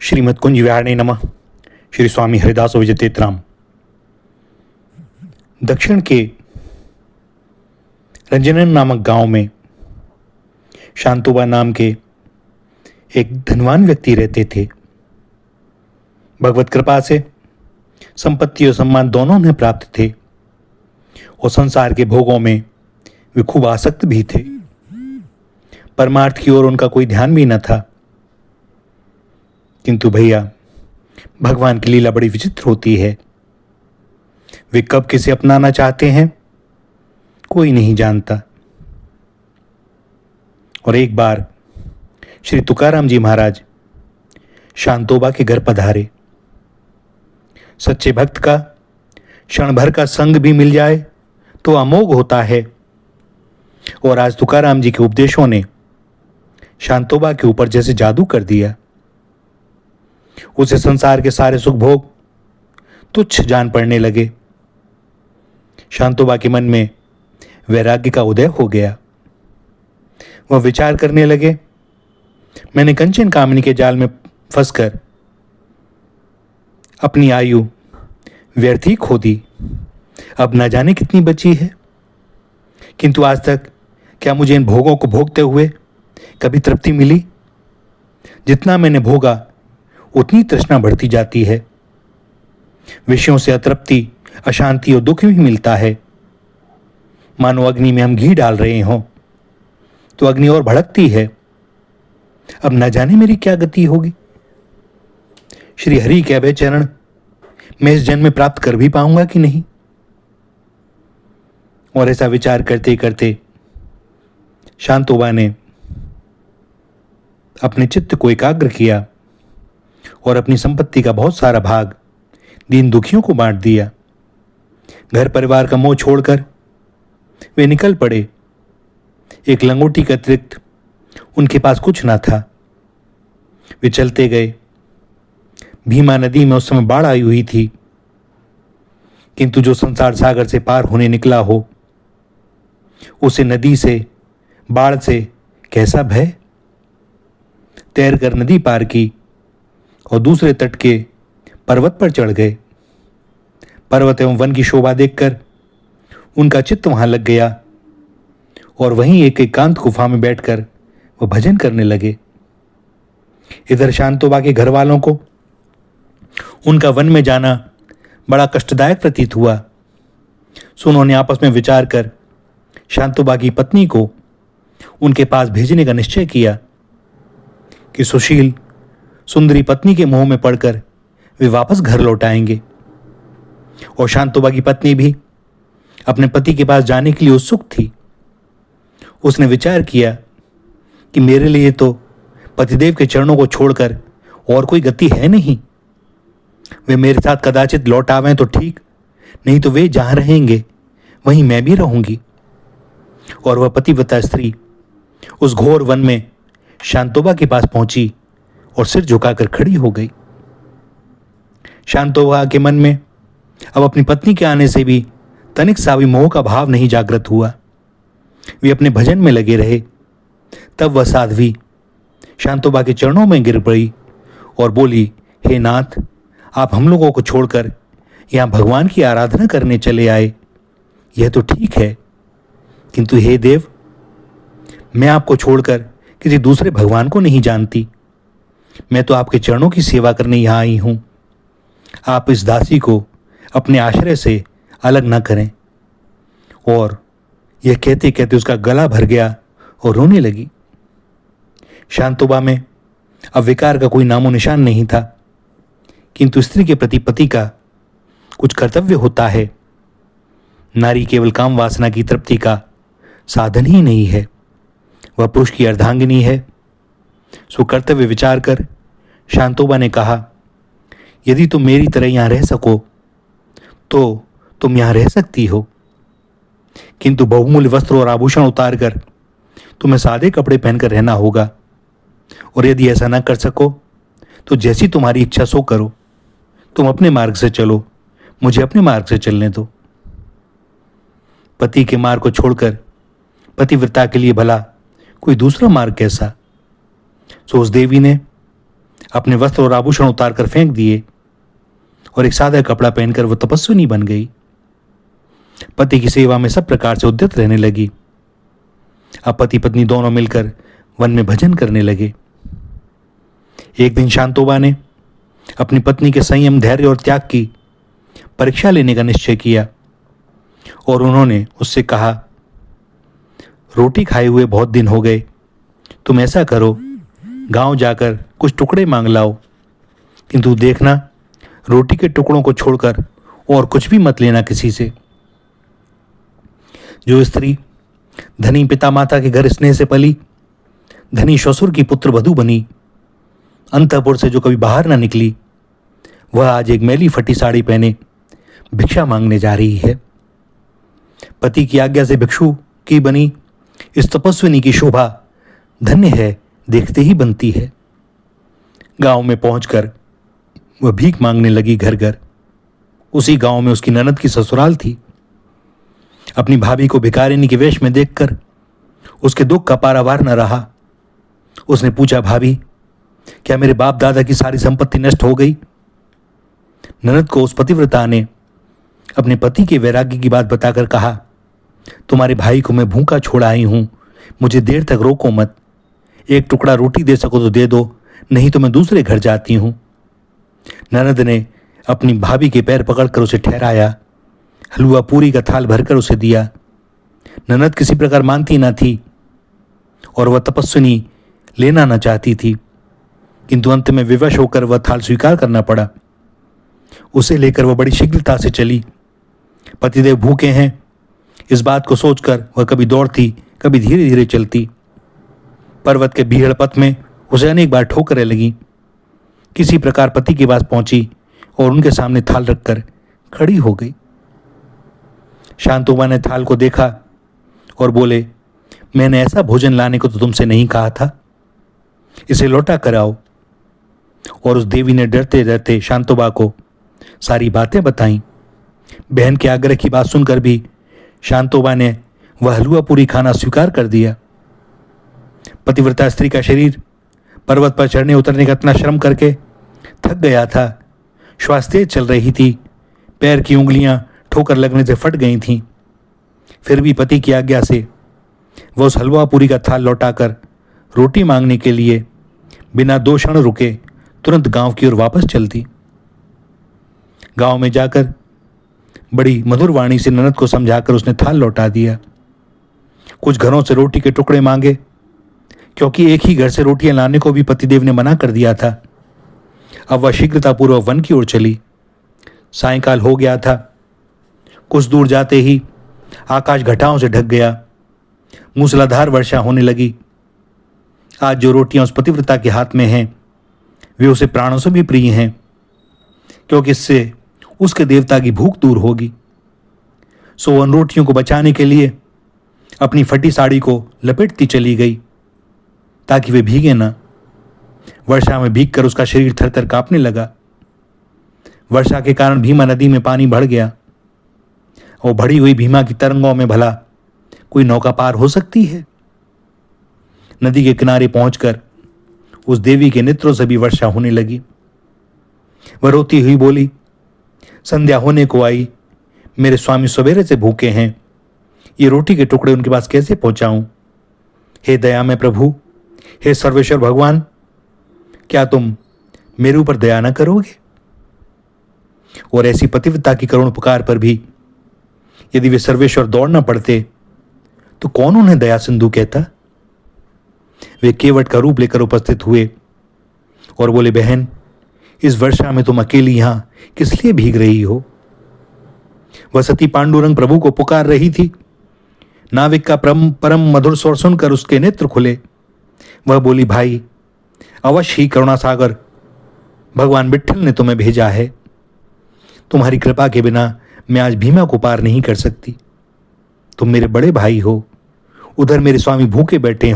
श्रीमद् कुंज विहारिणे नमः। श्री स्वामी हरिदास विजयतीर्थराम। दक्षिण के रंजनन नामक गांव में शांतोबा नाम के एक धनवान व्यक्ति रहते थे। भगवत कृपा से संपत्ति और सम्मान दोनों उन्हें प्राप्त थे और संसार के भोगों में वे खूब आसक्त भी थे। परमार्थ की ओर उनका कोई ध्यान भी न था। किंतु भैया, भगवान की लीला बड़ी विचित्र होती है। वे कब किसे अपनाना चाहते हैं कोई नहीं जानता। और एक बार श्री तुकाराम जी महाराज शांतोबा के घर पधारे। सच्चे भक्त का क्षण भर का संग भी मिल जाए तो अमोघ होता है। और आज तुकाराम जी के उपदेशों ने शांतोबा के ऊपर जैसे जादू कर दिया। उसे संसार के सारे सुख भोग तुच्छ जान पड़ने लगे। शांतोबा के मन में वैराग्य का उदय हो गया। वह विचार करने लगे, मैंने कंचन कामनी के जाल में फंसकर अपनी आयु व्यर्थ ही खो दी। अब न जाने कितनी बची है, किंतु आज तक क्या मुझे इन भोगों को भोगते हुए कभी तृप्ति मिली? जितना मैंने भोगा उतनी तृष्णा बढ़ती जाती है। विषयों से अतृप्ति, अशांति और दुख भी मिलता है। मानो अग्नि में हम घी डाल रहे हों तो अग्नि और भड़कती है। अब न जाने मेरी क्या गति होगी। श्री हरि के अभय चरण मैं इस जन्म में प्राप्त कर भी पाऊंगा कि नहीं। और ऐसा विचार करते करते शांतोबा ने अपने चित्त को एकाग्र किया और अपनी संपत्ति का बहुत सारा भाग दीन दुखियों को बांट दिया। घर परिवार का मोह छोड़कर वे निकल पड़े। एक लंगोटी के अतिरिक्त उनके पास कुछ ना था। वे चलते गए। भीमा नदी में उस समय बाढ़ आई हुई थी, किंतु जो संसार सागर से पार होने निकला हो उसे नदी से, बाढ़ से कैसा भय। तैर कर नदी पार की और दूसरे तट के पर्वत पर चढ़ गए। पर्वत एवं वन की शोभा देखकर उनका चित्त वहां लग गया और वहीं एक एकांत गुफा में बैठकर वह भजन करने लगे। इधर शांतोबा के घर वालों को उनका वन में जाना बड़ा कष्टदायक प्रतीत हुआ। सो उन्होंने आपस में विचार कर शांतोबा की पत्नी को उनके पास भेजने का निश्चय किया कि सुशील सुंदरी पत्नी के मोह में पड़कर वे वापस घर लौट आएंगे। और शांतोबा की पत्नी भी अपने पति के पास जाने के लिए उत्सुक थी। उसने विचार किया कि मेरे लिए तो पतिदेव के चरणों को छोड़कर और कोई गति है नहीं। वे मेरे साथ कदाचित लौट आवें तो ठीक, नहीं तो वे जहां रहेंगे वहीं मैं भी रहूंगी। और वह पतिव्रता स्त्री उस घोर वन में शांतोबा के पास पहुंची और सिर झुकाकर खड़ी हो गई। शांतोबा के मन में अब अपनी पत्नी के आने से भी तनिक सा भी मोह का भाव नहीं जागृत हुआ। वे अपने भजन में लगे रहे। तब वह साध्वी शांतोबा के चरणों में गिर पड़ी और बोली, हे नाथ, आप हम लोगों को छोड़कर यहां भगवान की आराधना करने चले आए, यह तो ठीक है, किंतु हे देव, मैं आपको छोड़कर किसी दूसरे भगवान को नहीं जानती। मैं तो आपके चरणों की सेवा करने यहां आई हूं। आप इस दासी को अपने आश्रय से अलग न करें। और यह कहते कहते उसका गला भर गया और रोने लगी। शांतोबा में अब विकार का कोई नामो निशान नहीं था, किंतु स्त्री के प्रति पति का कुछ कर्तव्य होता है। नारी केवल काम वासना की तृप्ति का साधन ही नहीं है, वह पुरुष की अर्धांगिनी है। सो कर्तव्य विचार कर शांतोबा ने कहा, यदि तुम मेरी तरह यहां रह सको तो तुम यहां रह सकती हो, किंतु बहुमूल्य वस्त्र और आभूषण उतार कर तुम्हें सादे कपड़े पहनकर रहना होगा। और यदि ऐसा न कर सको तो जैसी तुम्हारी इच्छा सो करो। तुम अपने मार्ग से चलो, मुझे अपने मार्ग से चलने दो। पति के मार्ग को छोड़कर पतिव्रता के लिए भला कोई दूसरा मार्ग कैसा। सो उस देवी ने अपने वस्त्र और आभूषण उतार कर फेंक दिए और एक सादा कपड़ा पहनकर वो तपस्विनी बन गई। पति की सेवा में सब प्रकार से उद्यत रहने लगी। अब पति पत्नी दोनों मिलकर वन में भजन करने लगे। एक दिन शांतोबा ने अपनी पत्नी के संयम, धैर्य और त्याग की परीक्षा लेने का निश्चय किया और उन्होंने उससे कहा, रोटी खाए हुए बहुत दिन हो गए, तुम ऐसा करो, गांव जाकर कुछ टुकड़े मांग लाओ, किंतु देखना रोटी के टुकड़ों को छोड़कर और कुछ भी मत लेना किसी से। जो स्त्री धनी पिता माता के घर स्नेह से पली, धनी ससुर की पुत्र वधू बनी, अंतःपुर से जो कभी बाहर ना निकली, वह आज एक मैली फटी साड़ी पहने भिक्षा मांगने जा रही है। पति की आज्ञा से भिक्षु की बनी इस तपस्विनी की शोभा धन्य है, देखते ही बनती है। गांव में पहुंचकर वह भीख मांगने लगी घर घर। उसी गांव में उसकी ननद की ससुराल थी। अपनी भाभी को भिखारिनी के वेश में देखकर उसके दुख का पारावार न रहा। उसने पूछा, भाभी, क्या मेरे बाप दादा की सारी संपत्ति नष्ट हो गई? ननद को उस पतिव्रता ने अपने पति के वैराग्य की बात बताकर कहा, तुम्हारे भाई को मैं भूखा छोड़ आई हूं, मुझे देर तक रोको मत। एक टुकड़ा रोटी दे सको तो दे दो, नहीं तो मैं दूसरे घर जाती हूं। ननद ने अपनी भाभी के पैर पकड़कर उसे ठहराया, हलवा पूरी का थाल भरकर उसे दिया। ननद किसी प्रकार मानती न थी और वह तपस्विनी लेना न चाहती थी, किंतु अंत में विवश होकर वह थाल स्वीकार करना पड़ा। उसे लेकर वह बड़ी शीघ्रता से चली। पतिदेव भूखे हैं, इस बात को सोचकर वह कभी दौड़ती, कभी धीरे धीरे चलती। पर्वत के बीहड़ पथ में उसे अनेक बार ठोकरें लगी। किसी प्रकार पति के पास पहुंची और उनके सामने थाल रखकर खड़ी हो गई। शांतुबा ने थाल को देखा और बोले, मैंने ऐसा भोजन लाने को तो तुमसे नहीं कहा था, इसे लौटा कर आओ। और उस देवी ने डरते डरते शांतुबा को सारी बातें बताईं। बहन के आग्रह की बात सुनकर भी शांतोबा ने वह हलवा पूरी खाना स्वीकार कर दिया। पतिव्रता स्त्री का शरीर पर्वत पर चढ़ने उतरने का इतना श्रम करके थक गया था। श्वास तेज चल रही थी, पैर की उंगलियां ठोकर लगने से फट गई थीं। फिर भी पति की आज्ञा से वह उस हलवा पूरी का थाल लौटाकर रोटी मांगने के लिए बिना दो क्षण रुके तुरंत गांव की ओर वापस चलती। गांव में जाकर बड़ी मधुर वाणी से ननद को समझाकर उसने थाल लौटा दिया। कुछ घरों से रोटी के टुकड़े मांगे, क्योंकि एक ही घर से रोटियां लाने को भी पतिदेव ने मना कर दिया था। अब वह शीघ्रतापूर्वक वन की ओर चली। सायंकाल हो गया था। कुछ दूर जाते ही आकाश घटाओं से ढक गया। मूसलाधार वर्षा होने लगी। आज जो रोटियां उस पतिव्रता के हाथ में हैं, वे उसे प्राणों से भी प्रिय हैं, क्योंकि इससे उसके देवता की भूख दूर होगी। सो उन रोटियों को बचाने के लिए अपनी फटी साड़ी को लपेटती चली गई ताकि वे भीगे ना। वर्षा में भीगकर उसका शरीर थरथर कांपने लगा। वर्षा के कारण भीमा नदी में पानी बढ़ गया और बढ़ी हुई भीमा की तरंगों में भला कोई नौका पार हो सकती है? नदी के किनारे पहुंचकर उस देवी के नेत्रों से भी वर्षा होने लगी। वह रोती हुई बोली, संध्या होने को आई, मेरे स्वामी सवेरे से भूखे हैं, ये रोटी के टुकड़े उनके पास कैसे पहुंचाऊं? हे दया में प्रभु, हे सर्वेश्वर भगवान, क्या तुम मेरे ऊपर दया न करोगे? और ऐसी पतिव्रता की करुण पुकार पर भी यदि वे सर्वेश्वर दौड़ न पड़ते तो कौन उन्हें दया सिंधु कहता? वे केवट का रूप लेकर उपस्थित हुए और बोले, बहन, इस वर्षा में तुम अकेली यहां किस लिए भीग रही हो? वह सती पांडुरंग प्रभु को पुकार रही थी। नाविक का परम मधुर स्वर सुनकर उसके नेत्र खुले। वह बोली, भाई, अवश्य ही करुणा सागर भगवान विट्ठल ने तुम्हें भेजा है। तुम्हारी कृपा के बिना मैं आज भीमा को पार नहीं कर सकती। तुम मेरे बड़े भाई हो। उधर मेरे स्वामी भूखे बैठे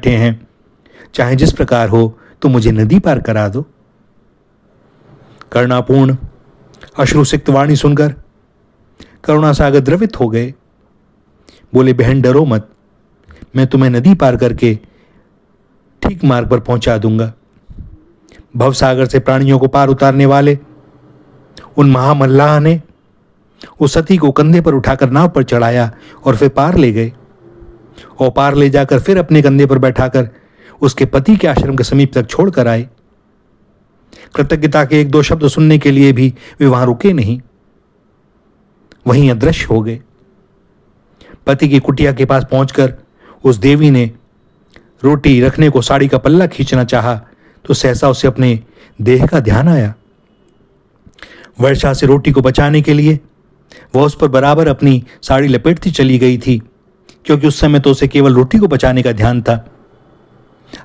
हैं। चाहे जिस प्रकार हो तो मुझे नदी पार करा दो। करुणापूर्ण अश्रुसिक्त वाणी सुनकर करुणा सागर द्रवित हो गए। बोले, बहन, डरो मत, मैं तुम्हें नदी पार करके ठीक मार्ग पर पहुंचा दूंगा। भवसागर से प्राणियों को पार उतारने वाले उन महामल्लाह ने उस सती को कंधे पर उठाकर नाव पर चढ़ाया और फिर पार ले गए, और पार ले जाकर फिर अपने कंधे पर बैठाकर उसके पति के आश्रम के समीप तक छोड़कर आए। कृतज्ञता के एक दो शब्द सुनने के लिए भी वे वहां रुके नहीं, वहीं अदृश्य हो गए। पति की कुटिया के पास पहुंचकर उस देवी ने रोटी रखने को साड़ी का पल्ला खींचना चाहा तो सहसा उसे अपने देह का ध्यान आया। वर्षा से रोटी को बचाने के लिए वह उस पर बराबर अपनी साड़ी लपेटती चली गई थी, क्योंकि उस समय तो उसे केवल रोटी को बचाने का ध्यान था।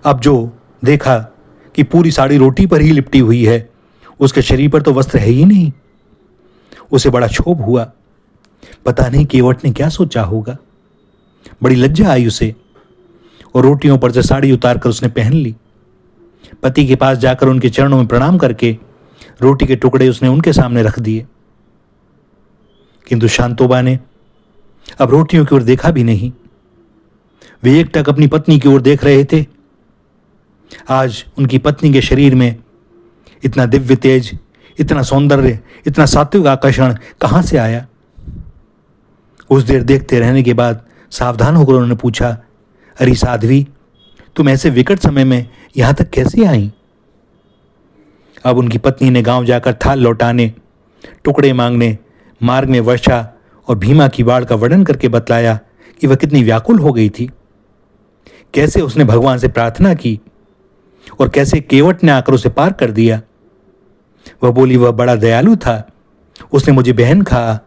अब जो देखा कि पूरी साड़ी रोटी पर ही लिपटी हुई है, उसके शरीर पर तो वस्त्र है ही नहीं, उसे बड़ा क्षोभ हुआ। पता नहीं केवट ने क्या सोचा होगा। बड़ी लज्जा आई उसे, और रोटियों पर से साड़ी उतारकर उसने पहन ली। पति के पास जाकर उनके चरणों में प्रणाम करके रोटी के टुकड़े उसने उनके सामने रख दिए, किंतु शांतोबा ने अब रोटियों की ओर देखा भी नहीं। वे एकटक अपनी पत्नी की ओर देख रहे थे। आज उनकी पत्नी के शरीर में इतना दिव्य तेज, इतना सौंदर्य, इतना सात्विक आकर्षण कहां से आया? कुछ देर देखते रहने के बाद सावधान होकर उन्होंने पूछा, अरे साध्वी, तुम ऐसे विकट समय में यहां तक कैसे आई? अब उनकी पत्नी ने गांव जाकर थाल लौटाने, टुकड़े मांगने, मार्ग में वर्षा और भीमा की बाढ़ का वर्णन करके बतलाया कि वह कितनी व्याकुल हो गई थी, कैसे उसने भगवान से प्रार्थना की और कैसे केवट ने आकर उसे पार कर दिया। वह बोली, वह बड़ा दयालु था, उसने मुझे बहन कहा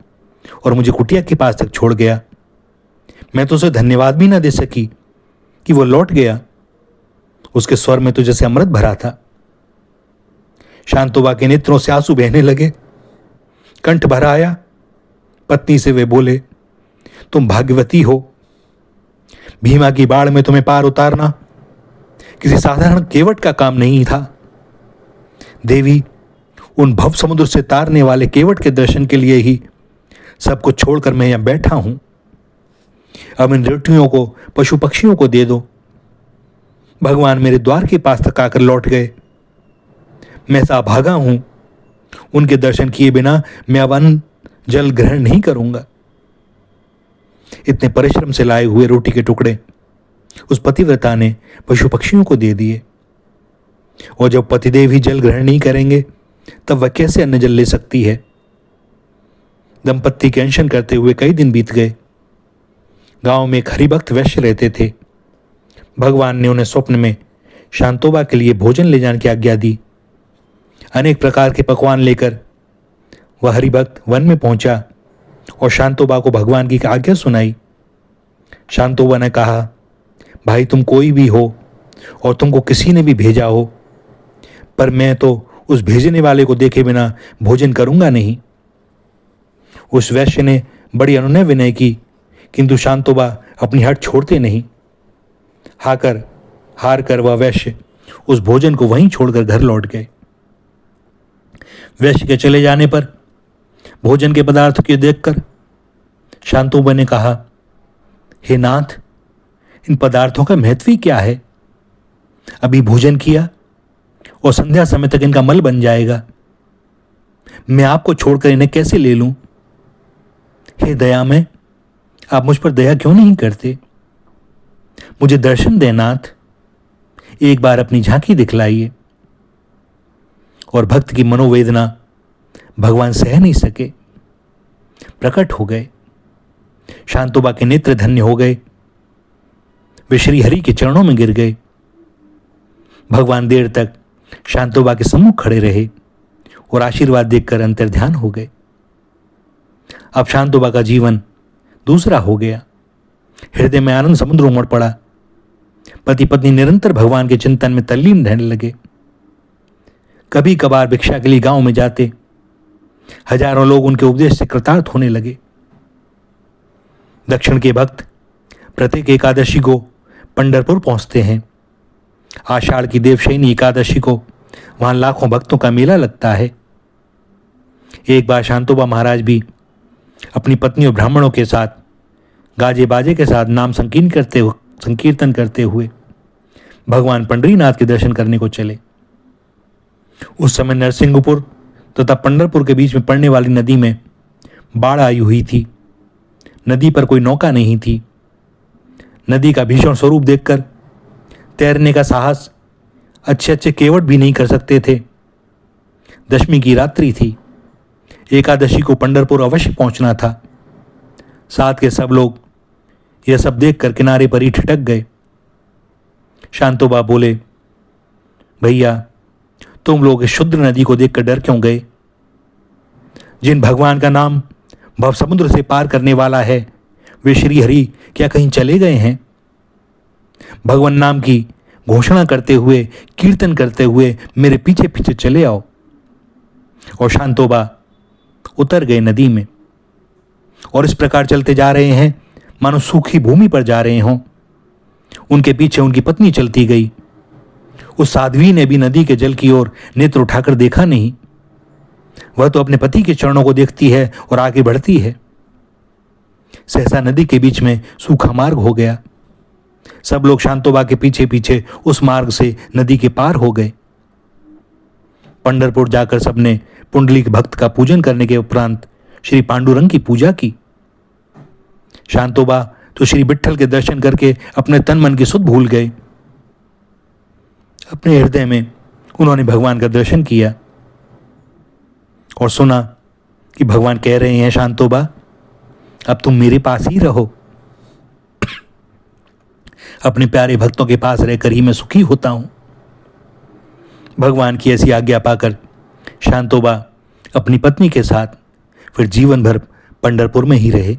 और मुझे कुटिया के पास तक छोड़ गया। मैं तो उसे धन्यवाद भी ना दे सकी कि वो लौट गया। उसके स्वर में तो जैसे अमृत भरा था। शांतोबा के नेत्रों से आंसू बहने लगे, कंठ भर आया। पत्नी से वे बोले, तुम भाग्यवती हो। भीमा की बाढ़ में तुम्हें पार उतारना किसी साधारण केवट का काम नहीं था। देवी, उन भव समुद्र से तारने वाले केवट के दर्शन के लिए ही सब कुछ छोड़कर मैं यहां बैठा हूं। अब इन रोटियों को पशु पक्षियों को दे दो। भगवान मेरे द्वार के पास तक आकर लौट गए। मैं अभागा हूं, उनके दर्शन किए बिना मैं अब अन्न जल ग्रहण नहीं करूंगा। इतने परिश्रम से लाए हुए रोटी के टुकड़े उस पतिव्रता ने पशु पक्षियों को दे दिए, और जब पतिदेव ही जल ग्रहण नहीं करेंगे तब वह कैसे अन्न जल ले सकती है? दंपत्ति के अनशन करते हुए कई दिन बीत गए। गांव में एक हरिभक्त वैश्य रहते थे। भगवान ने उन्हें स्वप्न में शांतोबा के लिए भोजन ले जाने की आज्ञा दी। अनेक प्रकार के पकवान लेकर वह हरिभक्त वन में पहुंचा और शांतोबा को भगवान की आज्ञा सुनाई। शांतोबा ने कहा, भाई तुम कोई भी हो और तुमको किसी ने भी भेजा हो, पर मैं तो उस भेजने वाले को देखे बिना भोजन करूंगा नहीं। उस वैश्य ने बड़ी अनुनय विनय की, किंतु शांतोबा अपनी हट छोड़ते नहीं। हार कर वह वैश्य उस भोजन को वहीं छोड़कर घर लौट गए। वैश्य के चले जाने पर भोजन के पदार्थ को देखकर शांतोबा ने कहा, हे नाथ, इन पदार्थों का महत्व ही क्या है? अभी भोजन किया और संध्या समय तक इनका मल बन जाएगा। मैं आपको छोड़कर इन्हें कैसे ले लूं? हे दयामय, आप मुझ पर दया क्यों नहीं करते? मुझे दर्शन दे नाथ, एक बार अपनी झांकी दिखलाइए। और भक्त की मनोवेदना भगवान सह नहीं सके, प्रकट हो गए। शांतोबा के नेत्र धन्य हो गए। वे श्री हरि के चरणों में गिर गए। भगवान देर तक शांतोबा के सम्मुख खड़े रहे और आशीर्वाद देकर अंतर्ध्यान हो गए। अब शांतोबा का जीवन दूसरा हो गया। हृदय में आनंद समुद्र उमड़ पड़ा। पति पत्नी निरंतर भगवान के चिंतन में तल्लीन रहने लगे। कभी कभार भिक्षा के लिए गांव में जाते। हजारों लोग उनके उपदेश से कृतार्थ होने लगे। दक्षिण के भक्त प्रत्येक एकादशी को पंढरपुर पहुंचते हैं। आषाढ़ की देवशयनी एकादशी को वहां लाखों भक्तों का मेला लगता है। एक बार शांतोबा महाराज भी अपनी पत्नी और ब्राह्मणों के साथ गाजे बाजे के साथ नाम संकीर्तन करते हुए भगवान पंढरीनाथ के दर्शन करने को चले। उस समय नरसिंहपुर तथा पंढरपुर के बीच में पड़ने वाली नदी में बाढ़ आई हुई थी। नदी पर कोई नौका नहीं थी। नदी का भीषण स्वरूप देखकर तैरने का साहस अच्छे अच्छे केवट भी नहीं कर सकते थे। दशमी की रात्रि थी। एकादशी को पंढरपुर अवश्य पहुंचना था। साथ के सब लोग यह सब देखकर किनारे पर ही ठिठक गए। शांतोबा बोले, भैया तुम लोग इस शुद्र नदी को देखकर डर क्यों गए? जिन भगवान का नाम भव समुद्र से पार करने वाला है वे श्री हरि क्या कहीं चले गए हैं? भगवान नाम की घोषणा करते हुए, कीर्तन करते हुए मेरे पीछे पीछे चले आओ। और शांतोबा उतर गए नदी में और इस प्रकार चलते जा रहे हैं मानो सूखी भूमि पर जा रहे हों। उनके पीछे उनकी पत्नी चलती गई। उस साध्वी ने भी नदी के जल की ओर नेत्र उठाकर देखा नहीं। वह तो अपने पति के चरणों को देखती है और आगे बढ़ती है। सहसा नदी के बीच में सूखा मार्ग हो गया। सब लोग शांतोबा के पीछे पीछे उस मार्ग से नदी के पार हो गए। पंढरपुर जाकर सबने पुंडलिक भक्त का पूजन करने के उपरांत श्री पांडुरंग की पूजा की। शांतोबा तो श्री विट्ठल के दर्शन करके अपने तन मन की सुध भूल गए। अपने हृदय में उन्होंने भगवान का दर्शन किया और सुना कि भगवान कह रहे हैं, शांतोबा अब तुम मेरे पास ही रहो। अपने प्यारे भक्तों के पास रहकर ही मैं सुखी होता हूं। भगवान की ऐसी आज्ञा पाकर शांतोबा अपनी पत्नी के साथ फिर जीवन भर पंढरपुर में ही रहे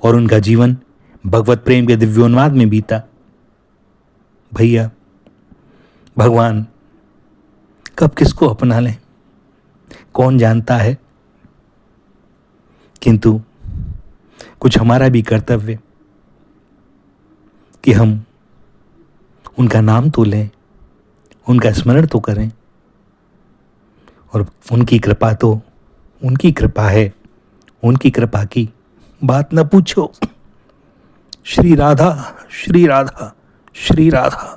और उनका जीवन भगवत प्रेम के दिव्योन्माद में बीता। भैया भगवान कब किसको अपना लें कौन जानता है, किंतु कुछ हमारा भी कर्तव्य कि हम उनका नाम तो लें, उनका स्मरण तो करें। और उनकी कृपा तो उनकी कृपा है, उनकी कृपा की बात न पूछो। श्री राधा श्री राधा श्री राधा।